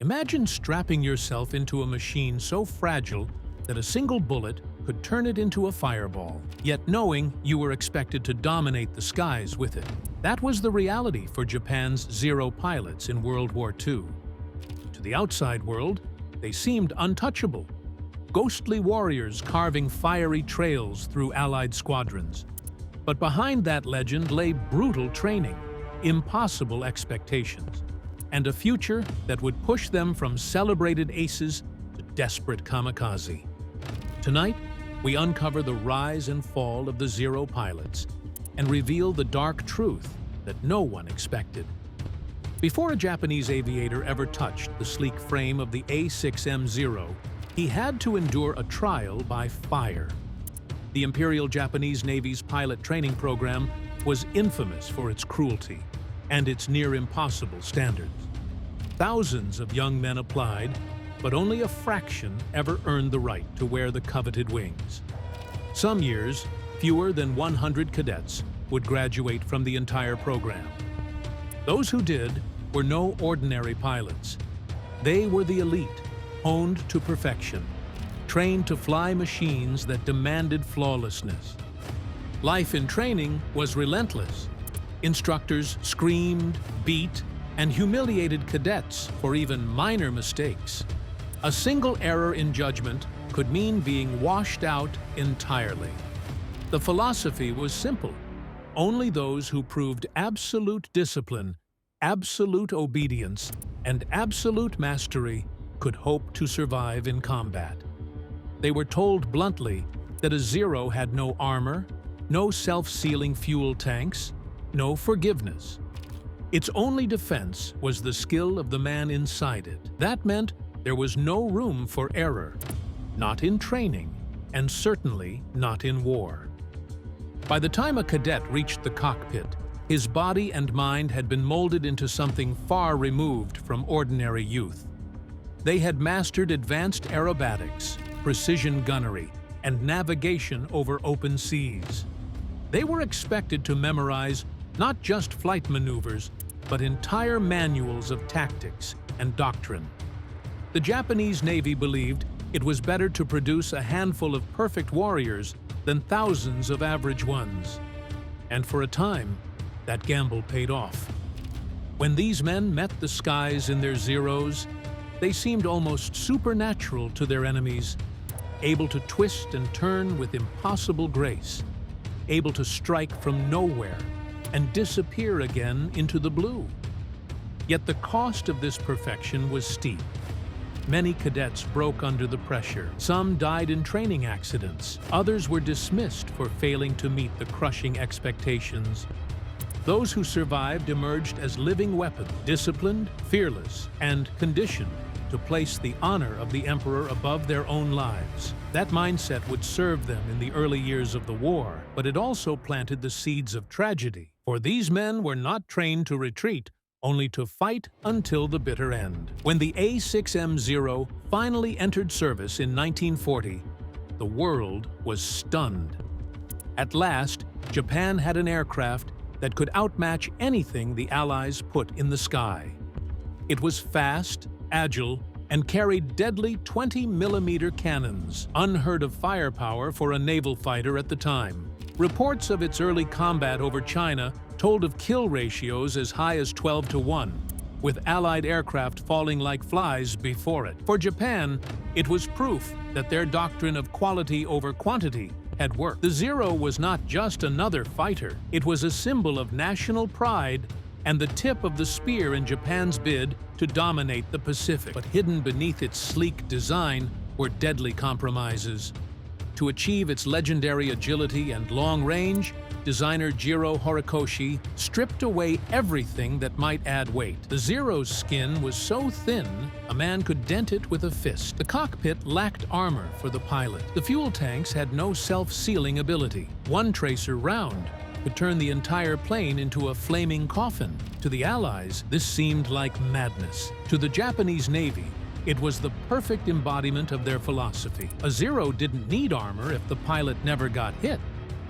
Imagine strapping yourself into a machine so fragile that a single bullet could turn it into a fireball, yet knowing you were expected to dominate the skies with it. That was the reality for Japan's Zero pilots in World War II. To the outside world, they seemed untouchable, ghostly warriors carving fiery trails through Allied squadrons. But behind that legend lay brutal training, impossible expectations, and a future that would push them from celebrated aces to desperate kamikaze. Tonight, we uncover the rise and fall of the Zero pilots and reveal the dark truth that no one expected. Before a Japanese aviator ever touched the sleek frame of the A6M Zero, he had to endure a trial by fire. The Imperial Japanese Navy's pilot training program was infamous for its cruelty and its near-impossible standards. Thousands of young men applied, but only a fraction ever earned the right to wear the coveted wings. Some years, fewer than 100 cadets would graduate from the entire program. Those who did were no ordinary pilots. They were the elite, honed to perfection, trained to fly machines that demanded flawlessness. Life in training was relentless. Instructors screamed, beat, and humiliated cadets for even minor mistakes. A single error in judgment could mean being washed out entirely. The philosophy was simple. Only those who proved absolute discipline, absolute obedience, and absolute mastery could hope to survive in combat. They were told bluntly that a Zero had no armor, no self-sealing fuel tanks, no forgiveness. Its only defense was the skill of the man inside it. That meant there was no room for error, not in training, and certainly not in war. By the time a cadet reached the cockpit, his body and mind had been molded into something far removed from ordinary youth. They had mastered advanced aerobatics, precision gunnery, and navigation over open seas. They were expected to memorize not just flight maneuvers, but entire manuals of tactics and doctrine. The Japanese Navy believed it was better to produce a handful of perfect warriors than thousands of average ones. And for a time, that gamble paid off. When these men met the skies in their Zeros, they seemed almost supernatural to their enemies, able to twist and turn with impossible grace, able to strike from nowhere and disappear again into the blue. Yet the cost of this perfection was steep. Many cadets broke under the pressure. Some died in training accidents. Others were dismissed for failing to meet the crushing expectations. Those who survived emerged as living weapons, disciplined, fearless, and conditioned to place the honor of the emperor above their own lives. That mindset would serve them in the early years of the war, but it also planted the seeds of tragedy. For these men were not trained to retreat, only to fight until the bitter end. When the A6M Zero finally entered service in 1940, the world was stunned. At last, Japan had an aircraft that could outmatch anything the Allies put in the sky. It was fast, agile, and carried deadly 20-millimeter cannons, unheard of firepower for a naval fighter at the time. Reports of its early combat over China told of kill ratios as high as 12-1, with Allied aircraft falling like flies before it. For Japan, it was proof that their doctrine of quality over quantity had worked. The Zero was not just another fighter. It was a symbol of national pride and the tip of the spear in Japan's bid to dominate the Pacific. But hidden beneath its sleek design were deadly compromises. To achieve its legendary agility and long range, designer Jiro Horikoshi stripped away everything that might add weight. The Zero's skin was so thin, a man could dent it with a fist. The cockpit lacked armor for the pilot. The fuel tanks had no self-sealing ability. One tracer round could turn the entire plane into a flaming coffin. To the Allies, this seemed like madness. To the Japanese Navy, it was the perfect embodiment of their philosophy. A Zero didn't need armor if the pilot never got hit.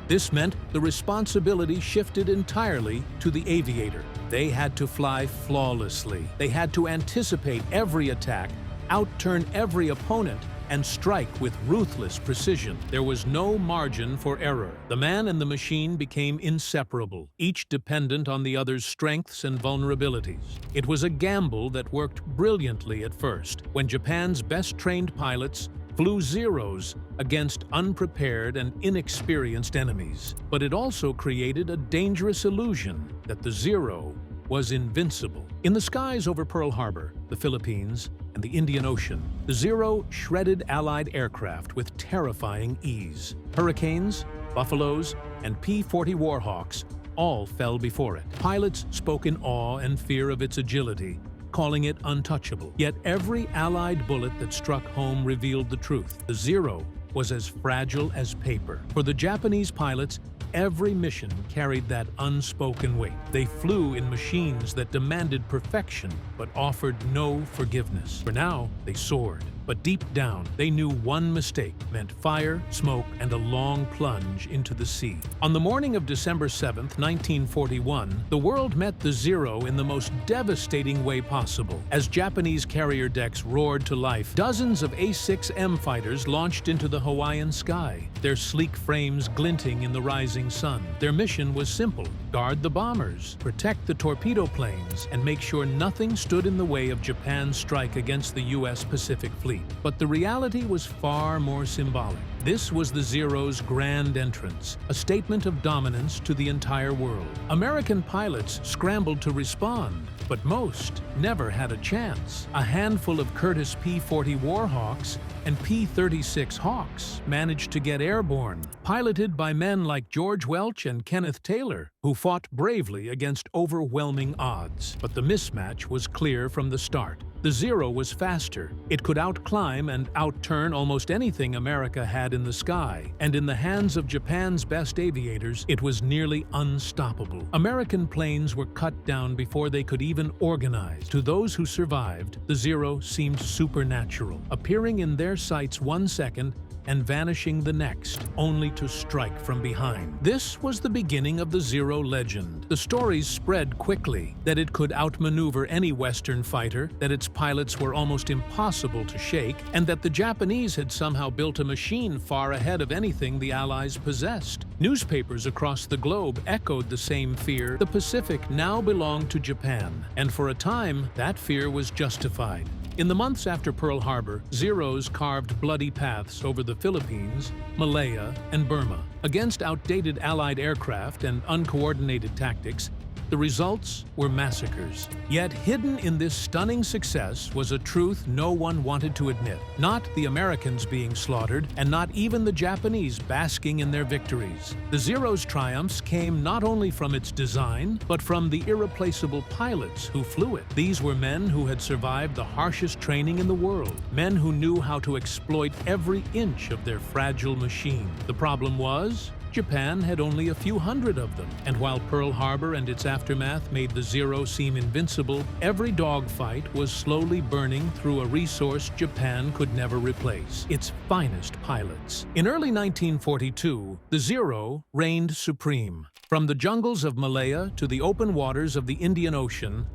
This meant the responsibility shifted entirely to the aviator. They had to fly flawlessly. They had to anticipate every attack, outturn every opponent, and strike with ruthless precision. There was no margin for error. The man and the machine became inseparable, each dependent on the other's strengths and vulnerabilities. It was a gamble that worked brilliantly at first, when Japan's best-trained pilots flew Zeros against unprepared and inexperienced enemies. But it also created a dangerous illusion that the Zero was invincible. In the skies over Pearl Harbor, the Philippines, and the Indian Ocean, the Zero shredded Allied aircraft with terrifying ease. Hurricanes, Buffaloes, and P-40 Warhawks all fell before it. Pilots spoke in awe and fear of its agility, calling it untouchable. Yet every Allied bullet that struck home revealed the truth. The Zero was as fragile as paper. For the Japanese pilots, every mission carried that unspoken weight. They flew in machines that demanded perfection but offered no forgiveness. For now, they soared. But deep down, they knew one mistake meant fire, smoke, and a long plunge into the sea. On the morning of December 7, 1941, the world met the Zero in the most devastating way possible. As Japanese carrier decks roared to life, dozens of A6M fighters launched into the Hawaiian sky, their sleek frames glinting in the rising sun. Their mission was simple: guard the bombers, protect the torpedo planes, and make sure nothing stood in the way of Japan's strike against the U.S. Pacific Fleet. But the reality was far more symbolic. This was the Zero's grand entrance, a statement of dominance to the entire world. American pilots scrambled to respond, but most never had a chance. A handful of Curtiss P-40 Warhawks and P-36 Hawks managed to get airborne, piloted by men like George Welch and Kenneth Taylor, who fought bravely against overwhelming odds. But the mismatch was clear from the start. The Zero was faster. It could outclimb and outturn almost anything America had in the sky, and in the hands of Japan's best aviators, it was nearly unstoppable. American planes were cut down before they could even organize. To those who survived, the Zero seemed supernatural, appearing in their sights 1 second and vanishing the next, only to strike from behind. This was the beginning of the Zero legend. The stories spread quickly that it could outmaneuver any Western fighter, that its pilots were almost impossible to shake, and that the Japanese had somehow built a machine far ahead of anything the Allies possessed. Newspapers across the globe echoed the same fear. The Pacific now belonged to Japan, and for a time, that fear was justified. In the months after Pearl Harbor, Zeros carved bloody paths over the Philippines, Malaya, and Burma. Against outdated Allied aircraft and uncoordinated tactics, the results were massacres. Yet hidden in this stunning success was a truth no one wanted to admit. Not the Americans being slaughtered, and not even the Japanese basking in their victories. The Zero's triumphs came not only from its design, but from the irreplaceable pilots who flew it. These were men who had survived the harshest training in the world, men who knew how to exploit every inch of their fragile machine. The problem was, Japan had only a few hundred of them, and while Pearl Harbor and its aftermath made the Zero seem invincible, every dogfight was slowly burning through a resource Japan could never replace: its finest pilots. In early 1942, the Zero reigned supreme. From the jungles of Malaya to the open waters of the Indian Ocean,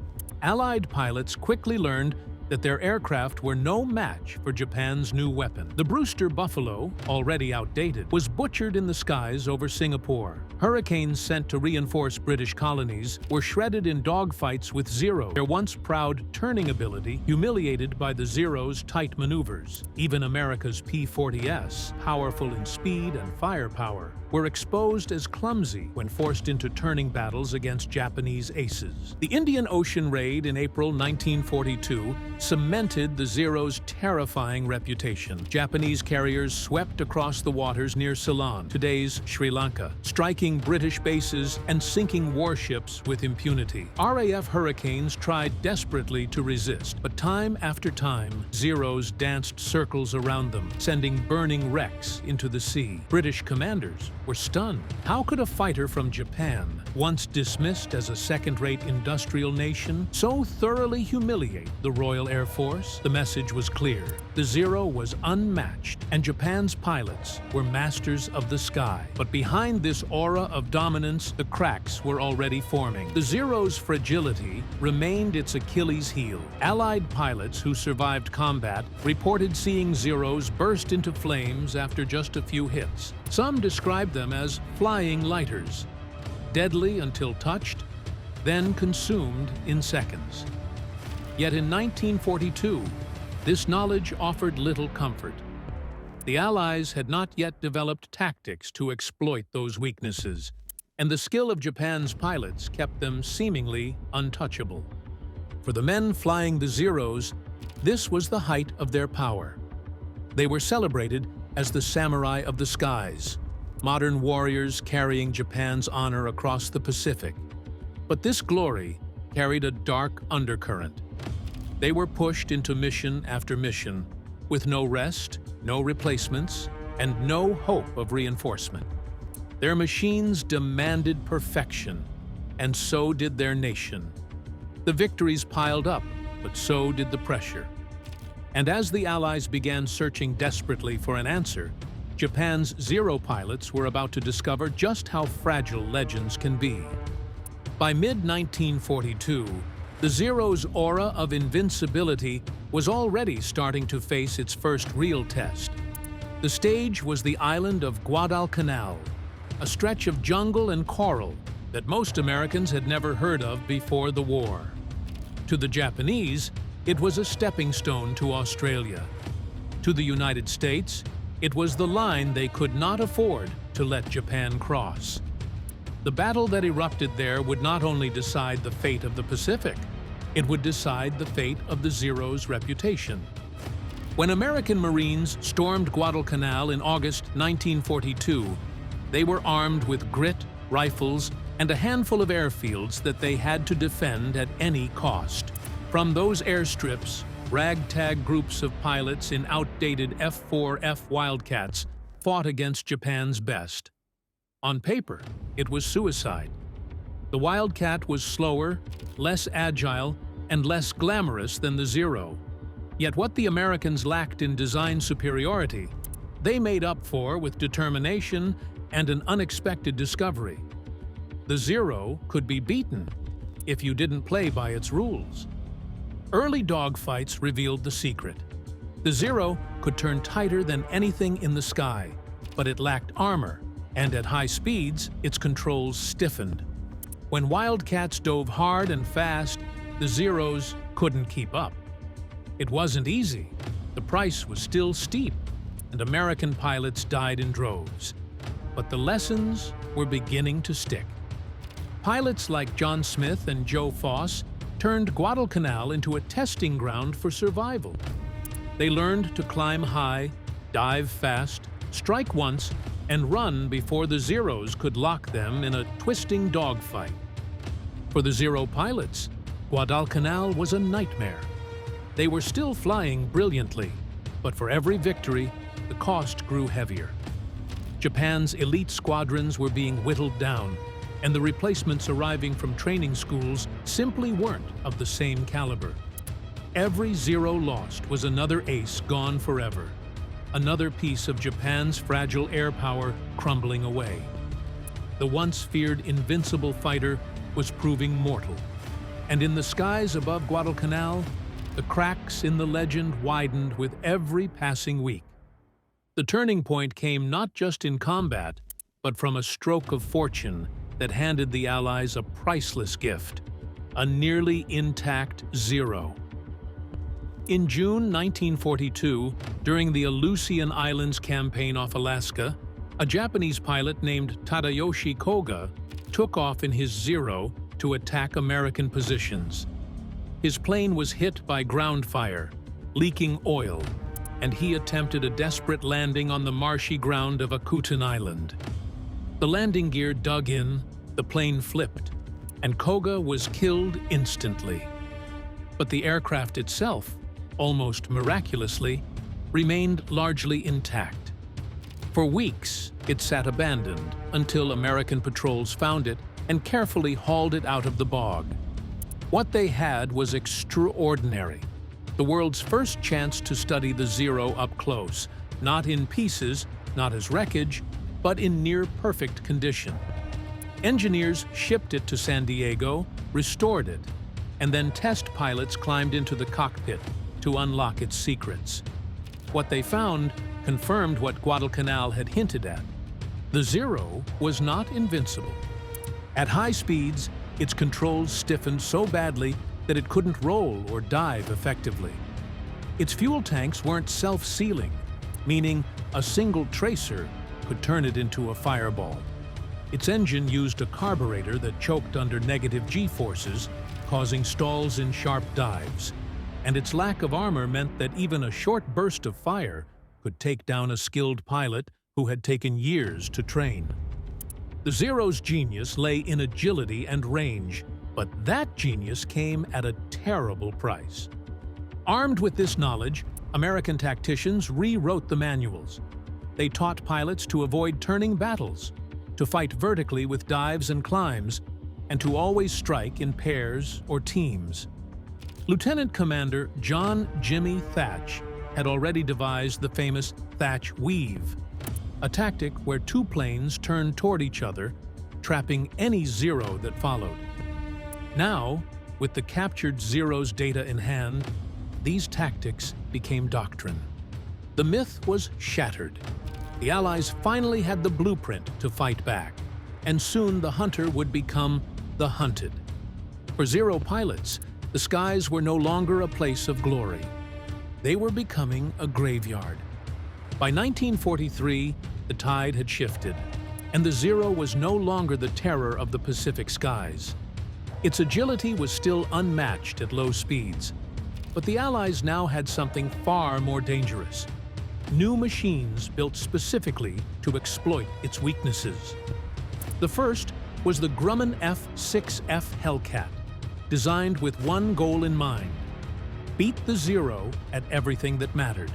Allied pilots quickly learned that their aircraft were no match for Japan's new weapon. The Brewster Buffalo, already outdated, was butchered in the skies over Singapore. Hurricanes sent to reinforce British colonies were shredded in dogfights with Zero, their once proud turning ability humiliated by the Zero's tight maneuvers. Even America's P-40s, powerful in speed and firepower, were exposed as clumsy when forced into turning battles against Japanese aces. The Indian Ocean raid in April 1942 cemented the Zero's terrifying reputation. Japanese carriers swept across the waters near Ceylon, today's Sri Lanka, striking British bases and sinking warships with impunity. RAF Hurricanes tried desperately to resist, but time after time, Zeros danced circles around them, sending burning wrecks into the sea. British commanders were stunned. How could a fighter from Japan, once dismissed as a second-rate industrial nation, so thoroughly humiliate the Royal Royal Air Force, the message was clear. The Zero was unmatched, and Japan's pilots were masters of the sky. But behind this aura of dominance, the cracks were already forming. The Zero's fragility remained its Achilles heel. Allied pilots who survived combat reported seeing Zeros burst into flames after just a few hits. Some described them as flying lighters, deadly until touched, then consumed in seconds. Yet in 1942, this knowledge offered little comfort. The Allies had not yet developed tactics to exploit those weaknesses, and the skill of Japan's pilots kept them seemingly untouchable. For the men flying the Zeros, this was the height of their power. They were celebrated as the samurai of the skies, modern warriors carrying Japan's honor across the Pacific. But this glory carried a dark undercurrent. They were pushed into mission after mission, with no rest, no replacements, and no hope of reinforcement. Their machines demanded perfection, and so did their nation. The victories piled up, but so did the pressure. And as the Allies began searching desperately for an answer, Japan's Zero pilots were about to discover just how fragile legends can be. By mid-1942, the Zero's aura of invincibility was already starting to face its first real test. The stage was the island of Guadalcanal, a stretch of jungle and coral that most Americans had never heard of before the war. To the Japanese, it was a stepping stone to Australia. To the United States, it was the line they could not afford to let Japan cross. The battle that erupted there would not only decide the fate of the Pacific, it would decide the fate of the Zero's reputation. When American Marines stormed Guadalcanal in August 1942, they were armed with grit, rifles, and a handful of airfields that they had to defend at any cost. From those airstrips, ragtag groups of pilots in outdated F-4F Wildcats fought against Japan's best. On paper, it was suicide. The Wildcat was slower, less agile, and less glamorous than the Zero. Yet what the Americans lacked in design superiority, they made up for with determination and an unexpected discovery. The Zero could be beaten if you didn't play by its rules. Early dogfights revealed the secret. The Zero could turn tighter than anything in the sky, but it lacked armor, and at high speeds, its controls stiffened. When Wildcats dove hard and fast, the Zeros couldn't keep up. It wasn't easy. The price was still steep, and American pilots died in droves. But the lessons were beginning to stick. Pilots like John Smith and Joe Foss turned Guadalcanal into a testing ground for survival. They learned to climb high, dive fast, strike once, and run before the Zeros could lock them in a twisting dogfight. For the Zero pilots, Guadalcanal was a nightmare. They were still flying brilliantly, but for every victory, the cost grew heavier. Japan's elite squadrons were being whittled down, and the replacements arriving from training schools simply weren't of the same caliber. Every Zero lost was another ace gone forever, another piece of Japan's fragile air power crumbling away. The once feared invincible fighter was proving mortal, and in the skies above Guadalcanal, the cracks in the legend widened with every passing week. The turning point came not just in combat, but from a stroke of fortune that handed the Allies a priceless gift, a nearly intact Zero. In June 1942, during the Aleutian Islands campaign off Alaska, a Japanese pilot named Tadayoshi Koga took off in his Zero to attack American positions. His plane was hit by ground fire, leaking oil, and he attempted a desperate landing on the marshy ground of Akutan Island. The landing gear dug in, the plane flipped, and Koga was killed instantly. But the aircraft itself, almost miraculously, remained largely intact. For weeks, it sat abandoned until American patrols found it and carefully hauled it out of the bog. What they had was extraordinary. the world's first chance to study the Zero up close, not in pieces, not as wreckage, but in near-perfect condition. Engineers shipped it to San Diego, restored it, and then test pilots climbed into the cockpit to unlock its secrets. What they found confirmed what Guadalcanal had hinted at. The Zero was not invincible. At high speeds, its controls stiffened so badly that it couldn't roll or dive effectively. Its fuel tanks weren't self-sealing, meaning a single tracer could turn it into a fireball. Its engine used a carburetor that choked under negative G-forces, causing stalls in sharp dives. And its lack of armor meant that even a short burst of fire could take down a skilled pilot who had taken years to train. The Zero's genius lay in agility and range, but that genius came at a terrible price. Armed with this knowledge, American tacticians rewrote the manuals. They taught pilots to avoid turning battles, to fight vertically with dives and climbs, and to always strike in pairs or teams. Lieutenant Commander John Jimmy Thatch had already devised the famous Thatch Weave, a tactic where two planes turned toward each other, trapping any Zero that followed. Now, with the captured Zero's data in hand, these tactics became doctrine. The myth was shattered. The Allies finally had the blueprint to fight back, and soon the hunter would become the hunted. For Zero pilots, the skies were no longer a place of glory. They were becoming a graveyard. By 1943, the tide had shifted, and the Zero was no longer the terror of the Pacific skies. Its agility was still unmatched at low speeds, but the Allies now had something far more dangerous. New machines built specifically to exploit its weaknesses. The first was the Grumman F-6F Hellcat, designed with one goal in mind: beat the Zero at everything that mattered.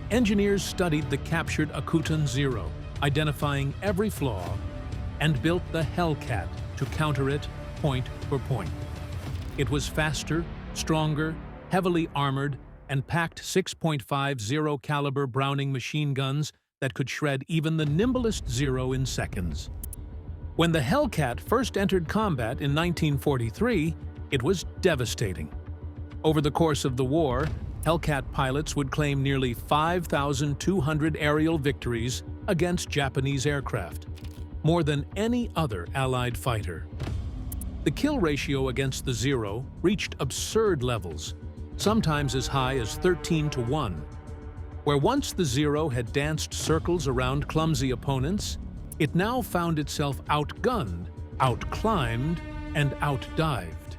Engineers studied the captured Akutan Zero, identifying every flaw, and built the Hellcat to counter it point for point. It was faster, stronger, heavily armored, and packed 6.50 caliber Browning machine guns that could shred even the nimblest Zero in seconds. When the Hellcat first entered combat in 1943, it was devastating. Over the course of the war, Hellcat pilots would claim nearly 5,200 aerial victories against Japanese aircraft, more than any other Allied fighter. The kill ratio against the Zero reached absurd levels, sometimes as high as 13-1. Where once the Zero had danced circles around clumsy opponents, it now found itself outgunned, outclimbed, and outdived.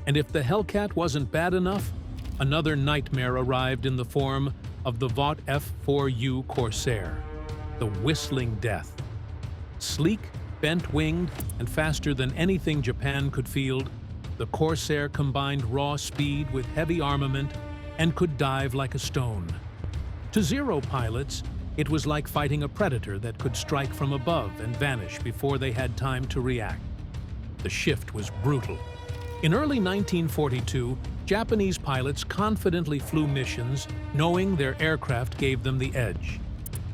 And if the Hellcat wasn't bad enough, another nightmare arrived in the form of the Vought F-4U Corsair, the Whistling Death. Sleek, bent-winged, and faster than anything Japan could field, the Corsair combined raw speed with heavy armament and could dive like a stone. To Zero pilots, it was like fighting a predator that could strike from above and vanish before they had time to react. The shift was brutal. In early 1942, Japanese pilots confidently flew missions, knowing their aircraft gave them the edge.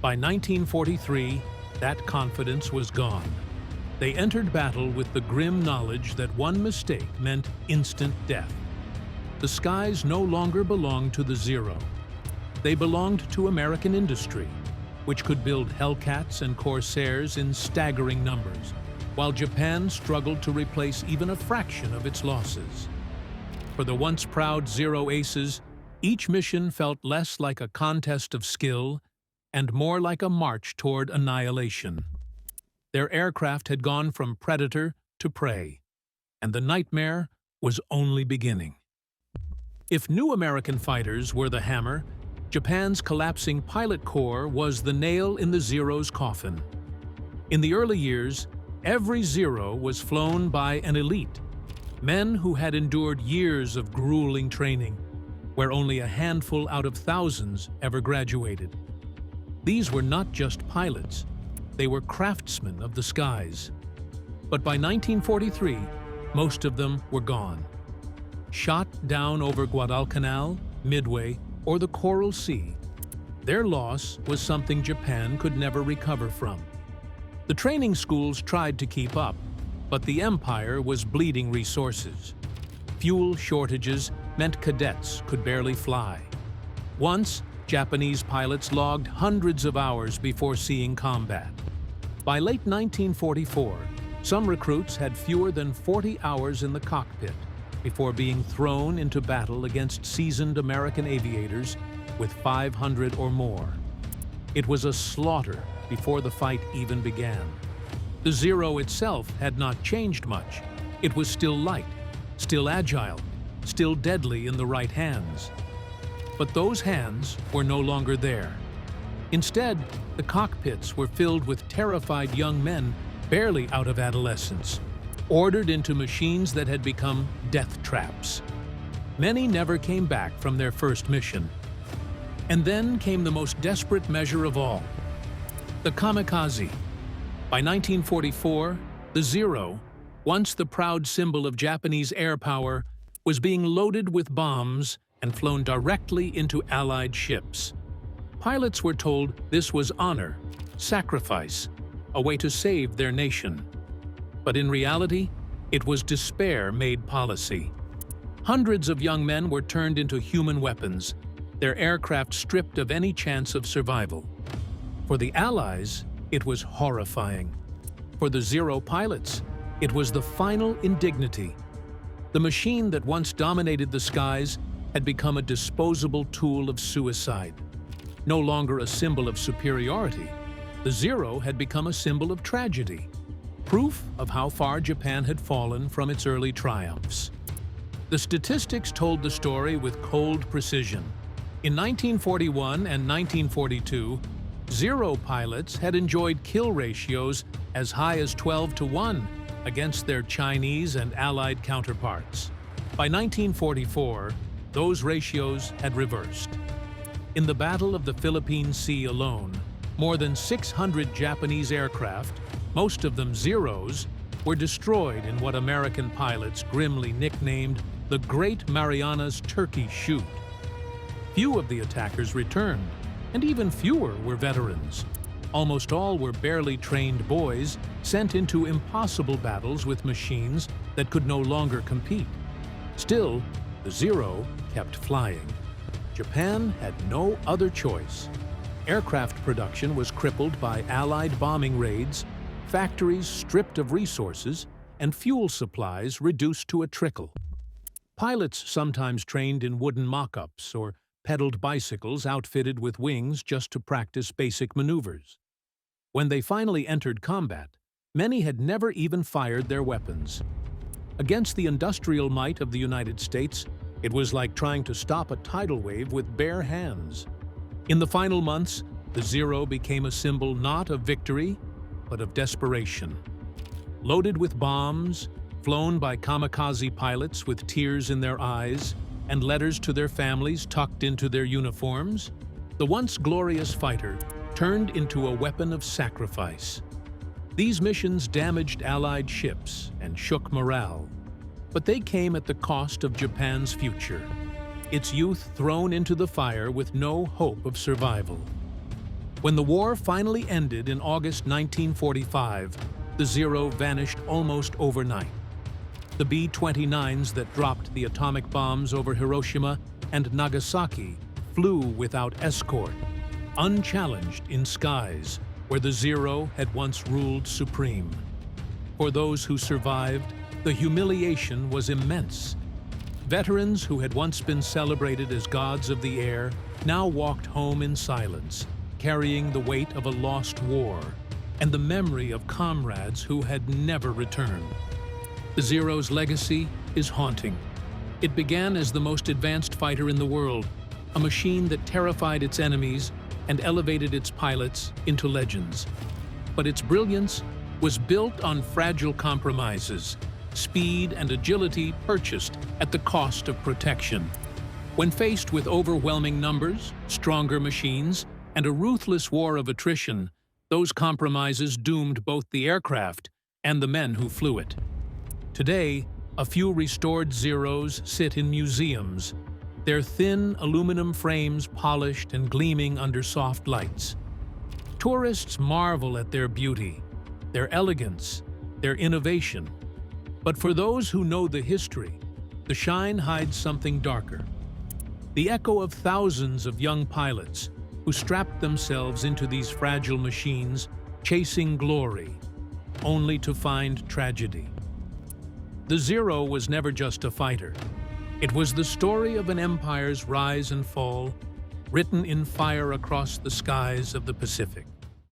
By 1943, that confidence was gone. They entered battle with the grim knowledge that one mistake meant instant death. The skies no longer belonged to the Zero. They belonged to American industry, which could build Hellcats and Corsairs in staggering numbers, while Japan struggled to replace even a fraction of its losses. For the once proud Zero aces, each mission felt less like a contest of skill and more like a march toward annihilation. Their aircraft had gone from predator to prey, and the nightmare was only beginning. If new American fighters were the hammer, Japan's collapsing pilot corps was the nail in the Zero's coffin. In the early years, every Zero was flown by an elite, men who had endured years of grueling training, where only a handful out of thousands ever graduated. These were not just pilots, they were craftsmen of the skies. But by 1943, most of them were gone. Shot down over Guadalcanal, Midway, or the Coral Sea. Their loss was something Japan could never recover from. The training schools tried to keep up, but the empire was bleeding resources. Fuel shortages meant cadets could barely fly. Once, Japanese pilots logged hundreds of hours before seeing combat. By late 1944, some recruits had fewer than 40 hours in the cockpit before being thrown into battle against seasoned American aviators with 500 or more. It was a slaughter before the fight even began. The Zero itself had not changed much. It was still light, still agile, still deadly in the right hands. But those hands were no longer there. Instead, the cockpits were filled with terrified young men barely out of adolescence, ordered into machines that had become death traps. Many never came back from their first mission. And then came the most desperate measure of all, the kamikaze. By 1944, the Zero, once the proud symbol of Japanese air power, was being loaded with bombs and flown directly into Allied ships. Pilots were told this was honor, sacrifice, a way to save their nation. But in reality, it was despair made policy. Hundreds of young men were turned into human weapons, their aircraft stripped of any chance of survival. For the Allies, it was horrifying. For the Zero pilots, it was the final indignity. The machine that once dominated the skies had become a disposable tool of suicide. No longer a symbol of superiority, the Zero had become a symbol of tragedy, proof of how far Japan had fallen from its early triumphs. The statistics told the story with cold precision. In 1941 and 1942, Zero pilots had enjoyed kill ratios as high as 12-1 against their Chinese and Allied counterparts. By 1944, those ratios had reversed. In the Battle of the Philippine Sea alone, more than 600 Japanese aircraft, most of them Zeros, were destroyed in what American pilots grimly nicknamed the Great Marianas Turkey Shoot. Few of the attackers returned, and even fewer were veterans. Almost all were barely trained boys sent into impossible battles with machines that could no longer compete. Still, the Zero kept flying. Japan had no other choice. Aircraft production was crippled by Allied bombing raids, factories stripped of resources, and fuel supplies reduced to a trickle. Pilots sometimes trained in wooden mock-ups or pedaled bicycles outfitted with wings just to practice basic maneuvers. When they finally entered combat, many had never even fired their weapons. Against the industrial might of the United States, it was like trying to stop a tidal wave with bare hands. In the final months, the Zero became a symbol not of victory, but of desperation. Loaded with bombs, flown by kamikaze pilots with tears in their eyes, and letters to their families tucked into their uniforms, the once glorious fighter turned into a weapon of sacrifice. These missions damaged Allied ships and shook morale, but they came at the cost of Japan's future, its youth thrown into the fire with no hope of survival. When the war finally ended in August 1945, the Zero vanished almost overnight. The B-29s that dropped the atomic bombs over Hiroshima and Nagasaki flew without escort, unchallenged in skies where the Zero had once ruled supreme. For those who survived, the humiliation was immense. Veterans who had once been celebrated as gods of the air now walked home in silence, carrying the weight of a lost war and the memory of comrades who had never returned. The Zero's legacy is haunting. It began as the most advanced fighter in the world, a machine that terrified its enemies and elevated its pilots into legends. But its brilliance was built on fragile compromises, speed and agility purchased at the cost of protection. When faced with overwhelming numbers, stronger machines, and a ruthless war of attrition, those compromises doomed both the aircraft and the men who flew it. Today, a few restored Zeros sit in museums, their thin aluminum frames polished and gleaming under soft lights. Tourists marvel at their beauty, their elegance, their innovation. But for those who know the history, the shine hides something darker. The echo of thousands of young pilots who strapped themselves into these fragile machines, chasing glory, only to find tragedy. The Zero was never just a fighter. It was the story of an empire's rise and fall, written in fire across the skies of the Pacific.